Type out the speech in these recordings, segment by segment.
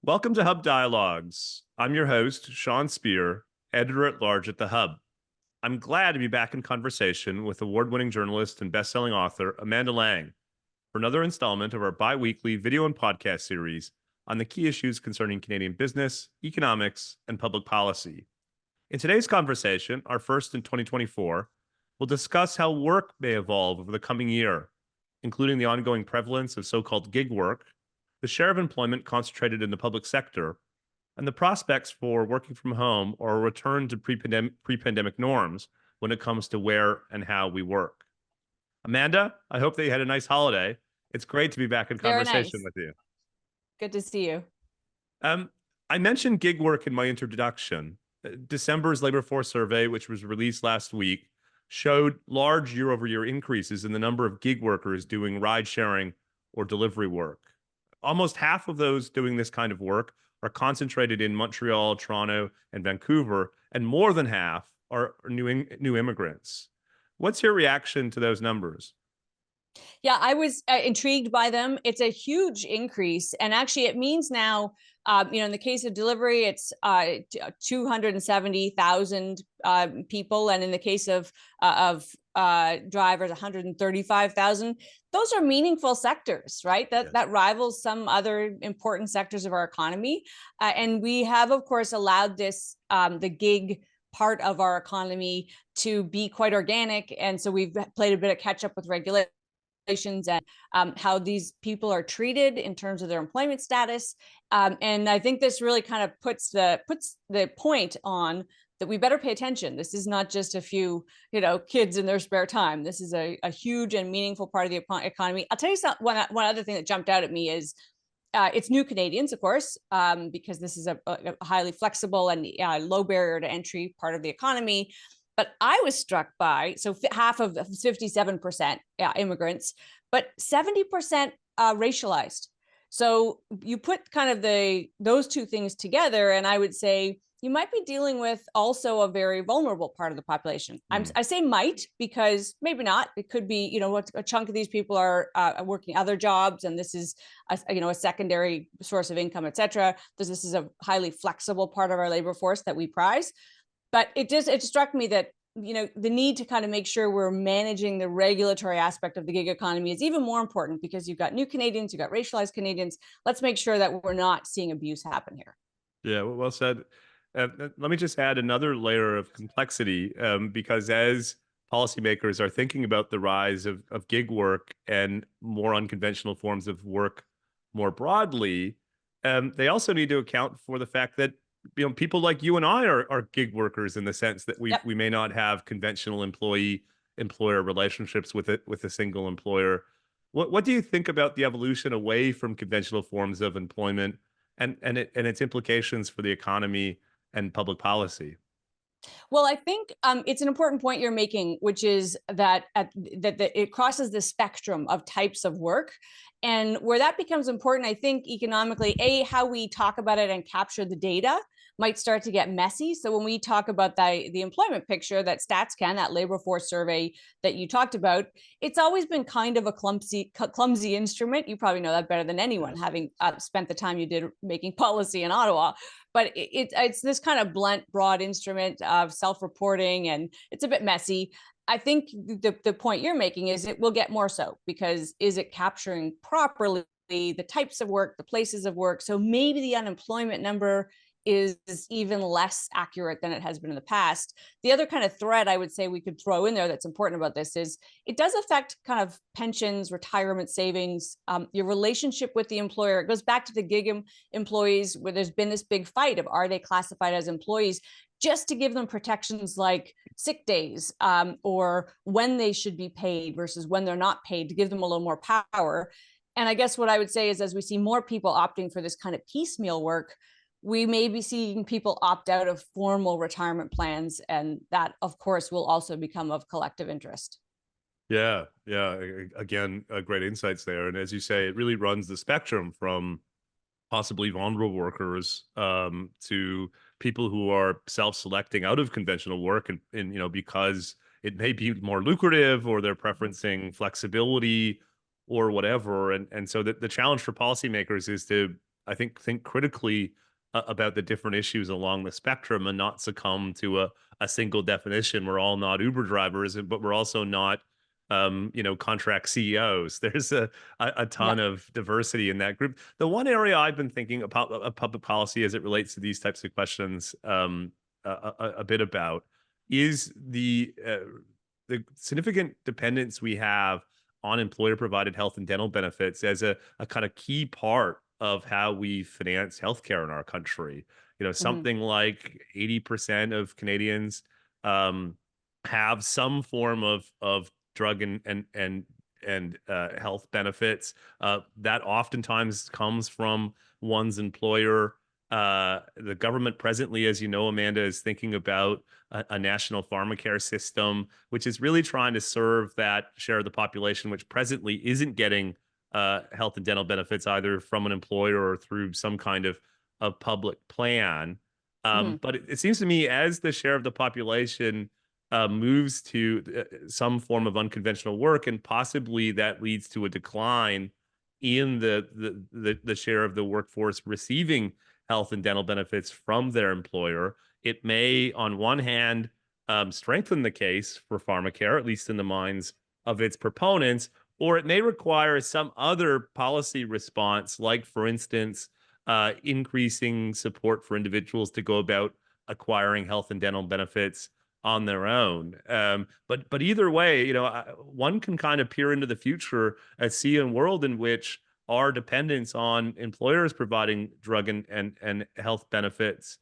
Welcome to Hub Dialogues. I'm your host, Sean Speer, editor-at-large at the Hub. I'm glad to be back in conversation with award-winning journalist and best-selling author Amanda Lang for another installment of our bi-weekly video and podcast series on the key issues concerning Canadian business, economics, and public policy. In today's conversation, our first in 2024, we'll discuss how work may evolve over the coming year, including the ongoing prevalence of so-called gig work, the share of employment concentrated in the public sector, and the prospects for working from home or a return to pre-pandemic norms when it comes to where and how we work. Amanda, I hope that you had a nice holiday. It's great to be back in Very conversation nice. with you. Good to see you. Um, I mentioned gig work in my introduction. December's labor force survey, which was released last week, showed large year-over-year increases in the number of gig workers doing ride sharing or delivery work. Almost half of those doing this kind of work are concentrated in Montreal, Toronto, and Vancouver, and more than half are new immigrants. What's your reaction to those numbers? Yeah, I was intrigued by them. It's a huge increase. And actually, it means now, in the case of delivery, it's 270,000 people. And in the case of drivers, 135,000. Those are meaningful sectors, right? That rivals some other important sectors of our economy. And we have, of course, allowed this, the gig part of our economy to be quite organic. And so we've played a bit of catch up with regulation and how these people are treated in terms of their employment status. And I think this really kind of puts the point on that we better pay attention. This is not just a few, kids in their spare time. This is a huge and meaningful part of the economy. I'll tell you one other thing that jumped out at me is it's new Canadians, of course, because this is a highly flexible and low barrier to entry part of the economy. But I was struck by, so half of 57% immigrants, but 70% racialized. So you put kind of those two things together, and I would say you might be dealing with also a very vulnerable part of the population. I say might because maybe not. It could be, a chunk of these people are working other jobs, and this is a secondary source of income, et cetera. This is a highly flexible part of our labor force that we prize. But it struck me that, the need to kind of make sure we're managing the regulatory aspect of the gig economy is even more important because you've got new Canadians, you've got racialized Canadians. Let's make sure that we're not seeing abuse happen here. Yeah, well said. Let me just add another layer of complexity, because as policymakers are thinking about the rise of gig work and more unconventional forms of work more broadly, they also need to account for the fact that people like you and I are gig workers in the sense that we may not have conventional employer relationships with a single employer. What do you think about the evolution away from conventional forms of employment and its implications for the economy and public policy? Well, I think it's an important point you're making, which is that it crosses the spectrum of types of work. And where that becomes important, I think economically, how we talk about it and capture the data might start to get messy. So when we talk about the employment picture that StatsCan, that labor force survey that you talked about, it's always been kind of a clumsy instrument. You probably know that better than anyone, having spent the time you did making policy in Ottawa. But it's this kind of blunt, broad instrument of self-reporting, and it's a bit messy. I think the point you're making is it will get more so, because is it capturing properly the types of work, the places of work? So maybe the unemployment number is even less accurate than it has been in the past. The other kind of thread I would say we could throw in there that's important about this is it does affect kind of pensions, retirement savings, your relationship with the employer. It goes back to the gig employees where there's been this big fight of are they classified as employees, just to give them protections like sick days, or when they should be paid versus when they're not paid, to give them a little more power. And I guess what I would say is as we see more people opting for this kind of piecemeal work, we may be seeing people opt out of formal retirement plans. And that, of course, will also become of collective interest. Yeah. Again, great insights there. And as you say, it really runs the spectrum from possibly vulnerable workers to people who are self-selecting out of conventional work and because it may be more lucrative or they're preferencing flexibility or whatever. And so the challenge for policymakers is to I think critically about the different issues along the spectrum and not succumb to a single definition. We're all not Uber drivers, but we're also not contract CEOs. There's a Yeah. ton of diversity in that group. The one area I've been thinking about public policy as it relates to these types of questions a bit about is the significant dependence we have on employer provided health and dental benefits as a kind of key part of how we finance healthcare in our country. Mhm. Something like 80% of Canadians have some form of drug and health benefits. That oftentimes comes from one's employer. The government presently, as you know, Amanda, is thinking about a national pharmacare system, which is really trying to serve that share of the population, which presently isn't getting health and dental benefits either from an employer or through some kind of public plan. Mhm. But it seems to me as the share of the population moves to some form of unconventional work, and possibly that leads to a decline in the share of the workforce receiving health and dental benefits from their employer. It may, on one hand, strengthen the case for pharmacare, at least in the minds of its proponents, or it may require some other policy response, like, for instance, increasing support for individuals to go about acquiring health and dental benefits on their own. But either way, one can kind of peer into the future and see a world in which our dependence on employers providing drug and health benefits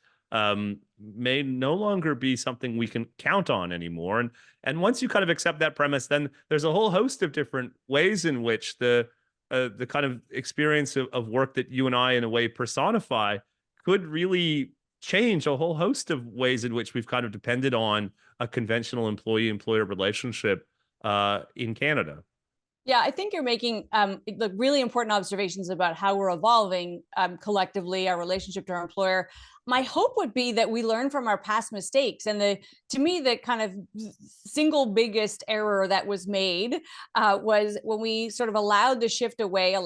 may no longer be something we can count on anymore. And once you kind of accept that premise, then there's a whole host of different ways in which the kind of experience of work that you and I, in a way, personify could really change a whole host of ways in which we've kind of depended on a conventional employee-employer relationship in Canada. Yeah, I think you're making the really important observations about how we're evolving collectively, our relationship to our employer. My hope would be that we learn from our past mistakes. And to me, the kind of single biggest error that was made was when we sort of allowed the shift away,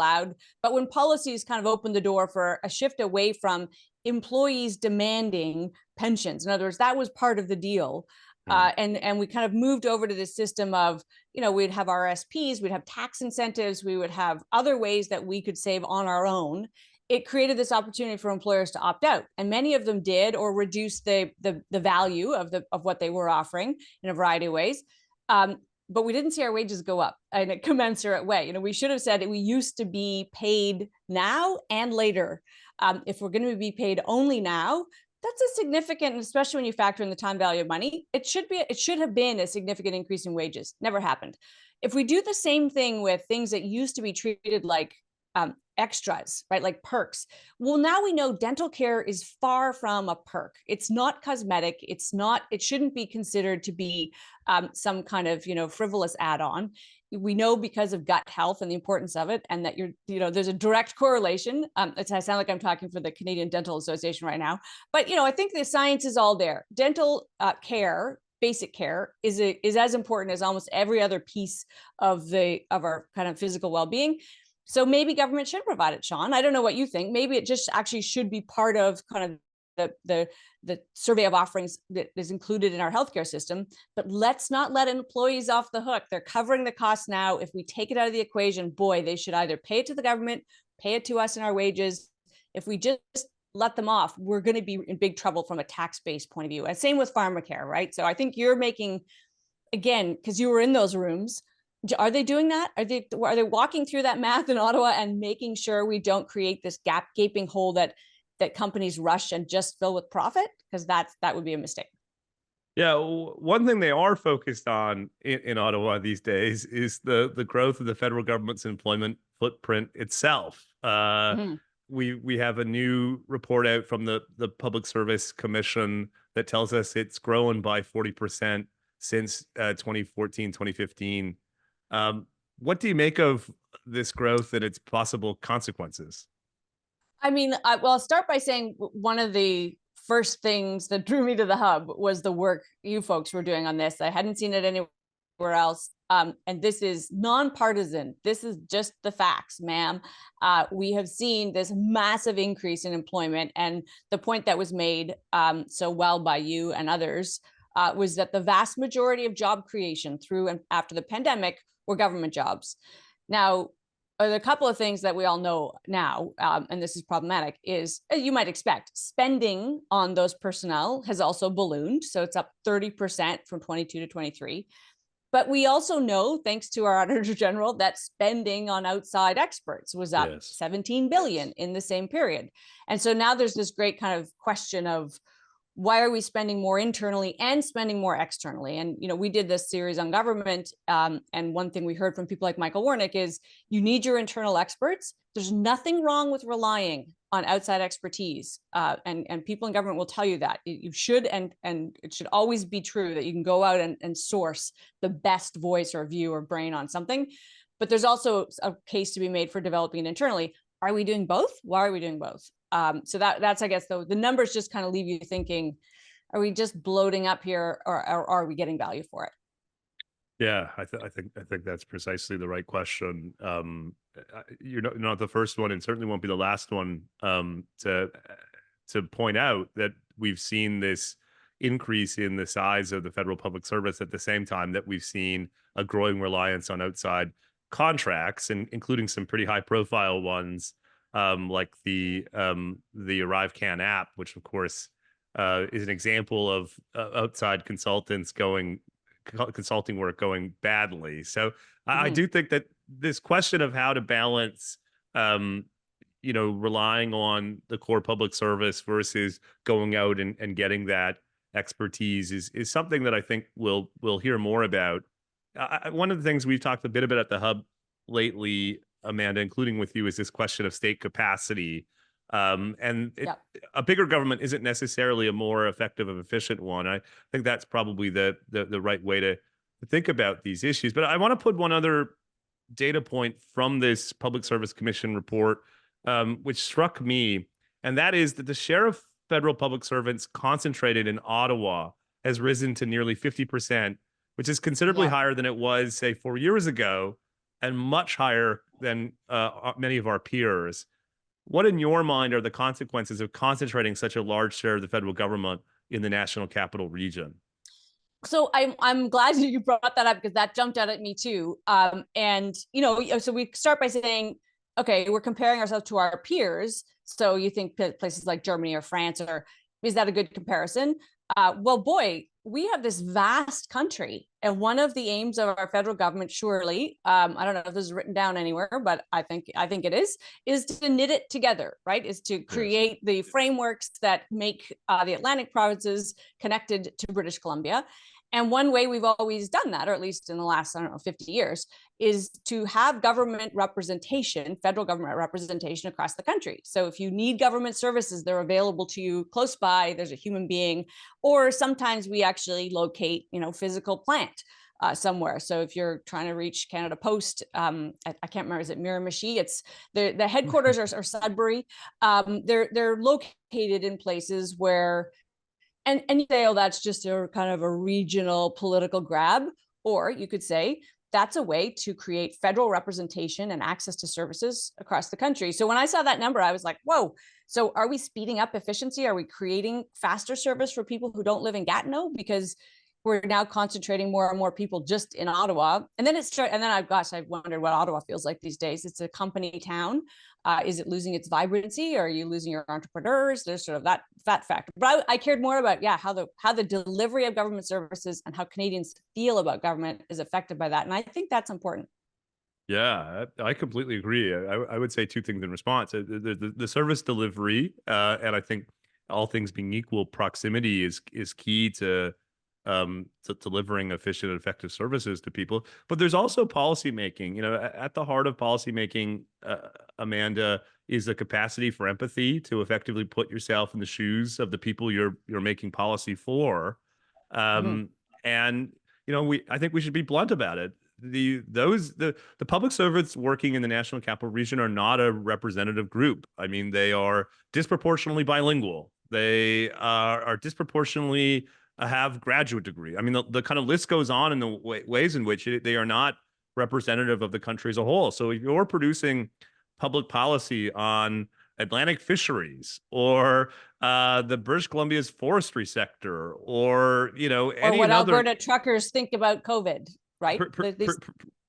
but when policies kind of opened the door for a shift away from employees demanding pensions. In other words, that was part of the deal. Mm. And we kind of moved over to this system of, we'd have RSPs, we'd have tax incentives, we would have other ways that we could save on our own. It created this opportunity for employers to opt out, and many of them did, or reduce the value of what they were offering in a variety of ways. But we didn't see our wages go up in a commensurate way. We should have said we used to be paid now and later. If we're going to be paid only now, that's a significant, especially when you factor in the time value of money, it should have been a significant increase in wages. Never happened. If we do the same thing with things that used to be treated like extras, right? Like perks. Well, now we know dental care is far from a perk. It's not cosmetic. It shouldn't be considered to be some kind of, frivolous add-on. We know because of gut health and the importance of it, and that there's a direct correlation. I sound like I'm talking for the Canadian Dental Association right now, but I think the science is all there. Dental care, basic care, is as important as almost every other piece of our kind of physical well-being. So maybe government should provide it, Sean. I don't know what you think. Maybe it just actually should be part of kind of the survey of offerings that is included in our healthcare system. But let's not let employees off the hook. They're covering the cost now. If we take it out of the equation, boy, they should either pay it to the government, pay it to us in our wages. If we just let them off, we're going to be in big trouble from a tax-based point of view. And same with pharmacare, right? So I think you're making, again, because you were in those rooms, are they doing that? Are they walking through that math in Ottawa and making sure we don't create this gaping hole that companies rush and just fill with profit? Because that would be a mistake. Yeah, one thing they are focused on in Ottawa these days is the growth of the federal government's employment footprint itself. Mhm. We have a new report out from the Public Service Commission that tells us it's grown by 40% since 2014, 2015. What do you make of this growth and its possible consequences? I mean, I'll start by saying one of the first things that drew me to the hub was the work you folks were doing on this. I hadn't seen it anywhere else. And this is nonpartisan. This is just the facts, ma'am. We have seen this massive increase in employment. And the point that was made so well by you and others was that the vast majority of job creation through and after the pandemic were government jobs. Now, a couple of things that we all know now, and this is problematic, is, as you might expect, spending on those personnel has also ballooned. So it's up 30% from 22 to 23. But we also know, thanks to our Auditor General, that spending on outside experts was up 17 billion in the same period. And so now there's this great kind of question of, why are we spending more internally and spending more externally? And, we did this series on government. And one thing we heard from people like Michael Warnick is, you need your internal experts. There's nothing wrong with relying on outside expertise. And people in government will tell you that you should, and it should always be true that you can go out and source the best voice or view or brain on something. But there's also a case to be made for developing it internally. Are we doing both? Why are we doing both? So that's, I guess, the numbers just kind of leave you thinking, are we just bloating up here, or are we getting value for it? Yeah, I think that's precisely the right question. You're not the first one, and certainly won't be the last one to point out that we've seen this increase in the size of the federal public service at the same time that we've seen a growing reliance on outside contracts, and including some pretty high profile ones, like the ArriveCAN app, which of course is an example of outside consulting work going badly. So I do think that this question of how to balance, relying on the core public service versus going out and getting that expertise is something that I think we'll hear more about. One of the things we've talked a bit about at the Hub lately, Amanda, including with you, is this question of state capacity. A bigger government isn't necessarily a more effective and efficient one. I think that's probably the right way to think about these issues. But I want to put one other data point from this Public Service Commission report, which struck me, and that is that the share of federal public servants concentrated in Ottawa has risen to nearly 50%, which is considerably higher than it was, say, 4 years ago, and much higher than many of our peers. What, in your mind, are the consequences of concentrating such a large share of the federal government in the National Capital Region? So I'm glad you brought that up, because that jumped out at me too. So we start by saying, okay, we're comparing ourselves to our peers. So you think places like Germany or France, or is that a good comparison? Well, boy, we have this vast country, and one of the aims of our federal government, surely, I don't know if this is written down anywhere, but I think it is to knit it together, right? Is to create the frameworks that make the Atlantic provinces connected to British Columbia. And one way we've always done that, or at least in the last, 50 years, is to have government representation, federal government representation across the country. So if you need government services, they're available to you close by, there's a human being, or sometimes we actually locate, physical plant somewhere. So if you're trying to reach Canada Post, I can't remember, is it Miramichi? It's the headquarters are Sudbury. They're located in places where, and you say, oh, that's just a kind of a regional political grab. Or you could say that's a way to create federal representation and access to services across the country. So when I saw that number, I was like, whoa, so are we speeding up efficiency? Are we creating faster service for people who don't live in Gatineau? Because we're now concentrating more and more people just in Ottawa. And then I wondered what Ottawa feels like these days. It's a company town. Is it losing its vibrancy? Or are you losing your entrepreneurs? There's sort of that factor. But I cared more about, how the delivery of government services and how Canadians feel about government is affected by that. And I think that's important. Yeah, I completely agree. I would say two things in response. The service delivery, and I think all things being equal, proximity is key to delivering efficient and effective services to people. But there's also policy making. At the heart of policy making, Amanda, is the capacity for empathy, to effectively put yourself in the shoes of the people you're making policy for. And I think we should be blunt about it. The public servants working in the National Capital Region are not a representative group. I mean, they are disproportionately bilingual. They are disproportionately have graduate degree. I mean, the kind of list goes on in the ways in which they are not representative of the country as a whole. So if you're producing public policy on Atlantic fisheries or the British Columbia's forestry sector, or Or any what another. Alberta truckers think about COVID, right?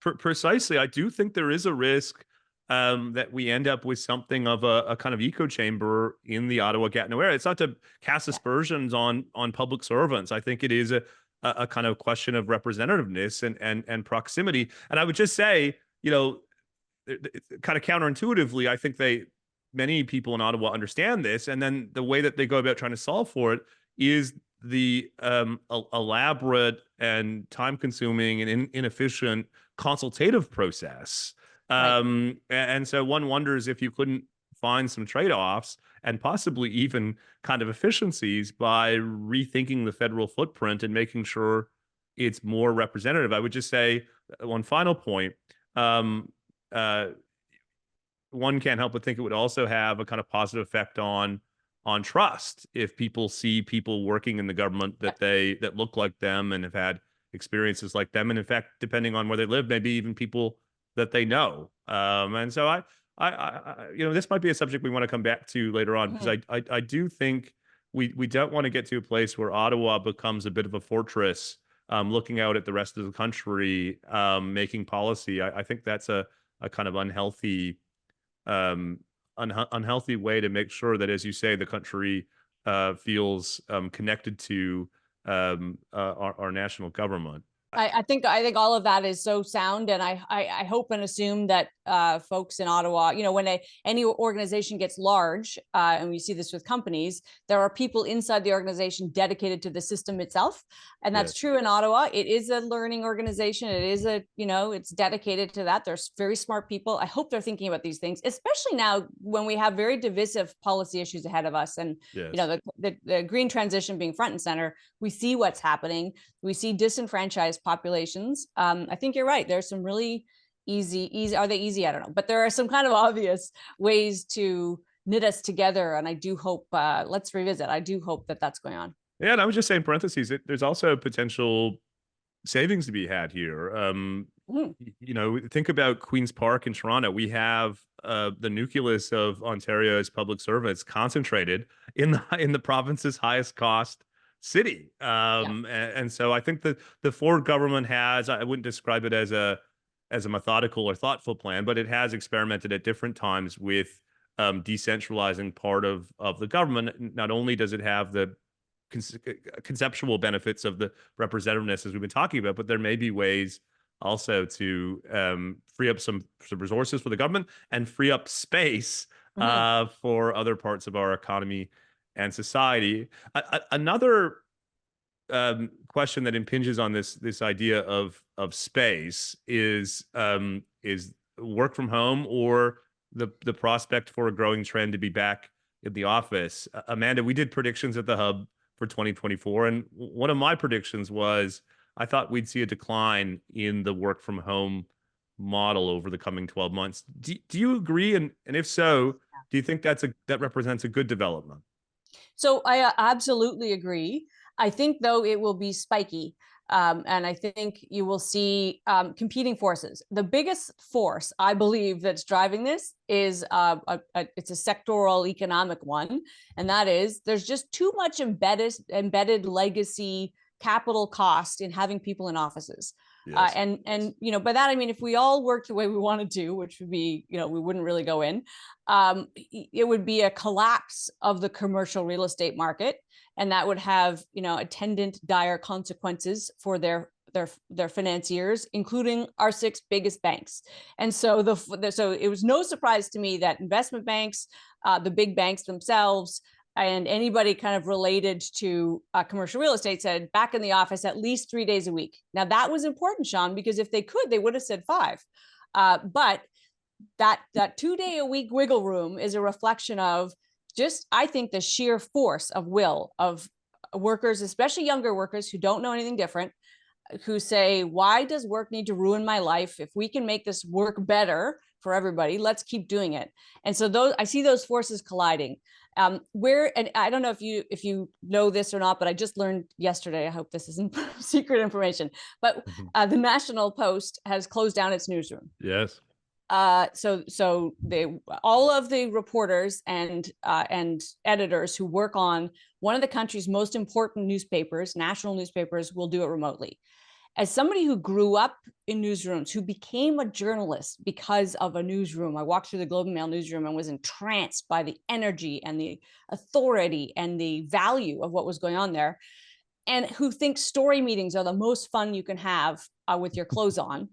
Precisely, I do think there is a risk that we end up with something of a kind of echo chamber in the Ottawa-Gatineau area. It's not to cast aspersions on public servants. I think it is a kind of question of representativeness and proximity. And I would just say, kind of counterintuitively, I think many people in Ottawa understand this, and then the way that they go about trying to solve for it is the elaborate and time-consuming and inefficient consultative process. Right. And so one wonders if you couldn't find some trade-offs and possibly even kind of efficiencies by rethinking the federal footprint and making sure it's more representative. I would just say one final point. One can't help but think it would also have a kind of positive effect on trust if people see people working in the government that look like them and have had experiences like them, and in fact, depending on where they live, maybe even people that they know. And so this might be a subject we want to come back to later on, because I do think we don't want to get to a place where Ottawa becomes a bit of a fortress, looking out at the rest of the country, making policy. I think that's a kind of unhealthy way to make sure that, as you say, the country feels connected to our national government. I think all of that is so sound, and I hope and assume that folks in Ottawa, when any organization gets large, and we see this with companies, there are people inside the organization dedicated to the system itself, and that's true in Ottawa. It is a learning organization. It is it's dedicated to that. There's very smart people. I hope they're thinking about these things, especially now when we have very divisive policy issues ahead of us, and the green transition being front and center. We see what's happening. We see disenfranchised populations. I think you're right. There's some really easy. Are they easy? I don't know. But there are some kind of obvious ways to knit us together. And I do hope, let's revisit. I do hope that that's going on. Yeah. And I would just say in parentheses, there's also potential savings to be had here. Think about Queen's Park in Toronto. We have the nucleus of Ontario's public servants concentrated in the province's highest cost city. And so I think that the Ford government has, I wouldn't describe it as a methodical or thoughtful plan, but it has experimented at different times with decentralizing part of the government. Not only does it have the conceptual benefits of the representativeness, as we've been talking about, but there may be ways also to free up some resources for the government and free up space for other parts of our economy and society. Another question that impinges on this idea of space is work from home, or the prospect for a growing trend to be back in the office. Amanda, we did predictions at the Hub for 2024, and one of my predictions was I thought we'd see a decline in the work from home model over the coming 12 months. Do you agree? And if so, do you think that represents a good development? So I absolutely agree. I think, though, it will be spiky. And I think you will see competing forces. The biggest force, I believe, that's driving this is it's a sectoral economic one. And that is, there's just too much embedded legacy capital cost in having people in offices. Yes. And by that, I mean, if we all worked the way we wanted to, which would be, we wouldn't really go in, it would be a collapse of the commercial real estate market. And that would have, attendant dire consequences for their financiers, including our 6 biggest banks. And so so it was no surprise to me that investment banks, the big banks themselves, and anybody kind of related to commercial real estate said back in the office at least 3 days a week. Now that was important, Sean, because if they could, they would have said 5. But that 2-day a week wiggle room is a reflection of just, I think, the sheer force of will of workers, especially younger workers who don't know anything different, who say, why does work need to ruin my life? If we can make this work better for everybody. Let's keep doing it. And so I see those forces colliding. And I don't know if you know this or not, but I just learned yesterday. I hope this isn't secret information. But the National Post has closed down its newsroom. Yes. So all of the reporters and editors who work on one of the country's most important newspapers, national newspapers, will do it remotely. As somebody who grew up in newsrooms, who became a journalist because of a newsroom, I walked through the Globe and Mail newsroom and was entranced by the energy and the authority and the value of what was going on there, and who thinks story meetings are the most fun you can have with your clothes on.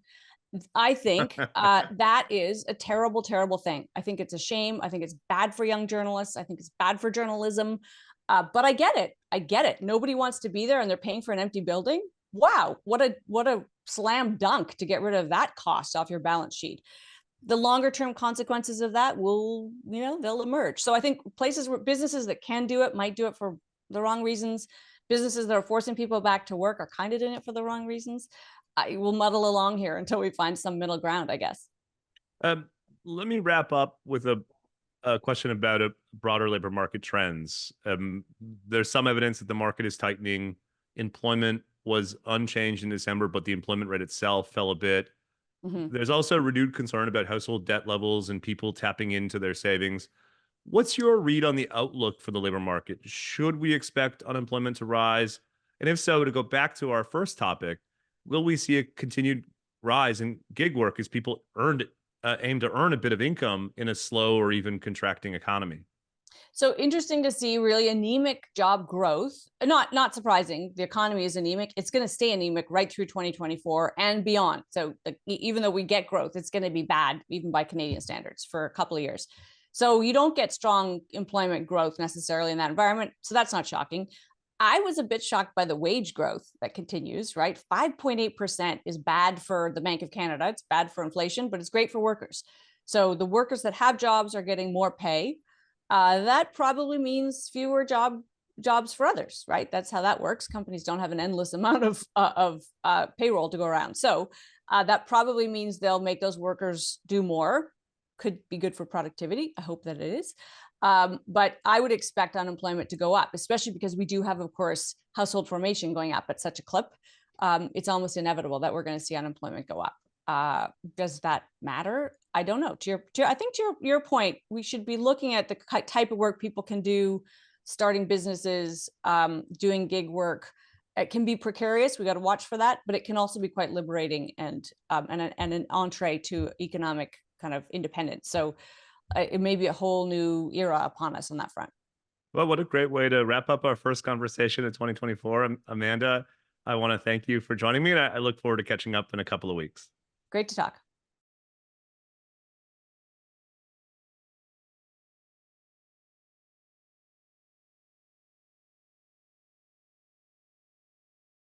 I think that is a terrible, terrible thing. I think it's a shame. I think it's bad for young journalists. I think it's bad for journalism. But I get it. I get it. Nobody wants to be there, and they're paying for an empty building. Wow, what a slam dunk to get rid of that cost off your balance sheet. The longer term consequences of that will, they'll emerge. So I think businesses that can do it might do it for the wrong reasons. Businesses that are forcing people back to work are kind of doing it for the wrong reasons. I will muddle along here until we find some middle ground, I guess. Let me wrap up with a question about broader labor market trends. There's some evidence that the market is tightening. Employment was unchanged in December, but the employment rate itself fell a bit. There's also renewed concern about household debt levels and people tapping into their savings. What's your read on the outlook for the labor market? Should we expect unemployment to rise? And if so, to go back to our first topic, will we see a continued rise in gig work as people aim to earn a bit of income in a slow or even contracting economy? So interesting to see really anemic job growth. Not surprising. The economy is anemic. It's going to stay anemic right through 2024 and beyond. So even though we get growth, it's going to be bad, even by Canadian standards, for a couple of years. So you don't get strong employment growth necessarily in that environment. So that's not shocking. I was a bit shocked by the wage growth that continues, right? 5.8% is bad for the Bank of Canada. It's bad for inflation, but it's great for workers. So the workers that have jobs are getting more pay. That probably means fewer jobs for others, right? That's how that works. Companies don't have an endless amount of payroll to go around. So that probably means they'll make those workers do more. Could be good for productivity. I hope that it is. But I would expect unemployment to go up, especially because we do have, of course, household formation going up at such a clip. It's almost inevitable that we're going to see unemployment go up. Does that matter? I don't know. I think to your point, we should be looking at the type of work people can do, starting businesses, doing gig work. It can be precarious. We got to watch for that, but it can also be quite liberating and an entree to economic kind of independence. So it may be a whole new era upon us on that front. Well, what a great way to wrap up our first conversation in 2024. Amanda, I want to thank you for joining me, and I look forward to catching up in a couple of weeks. Great to talk.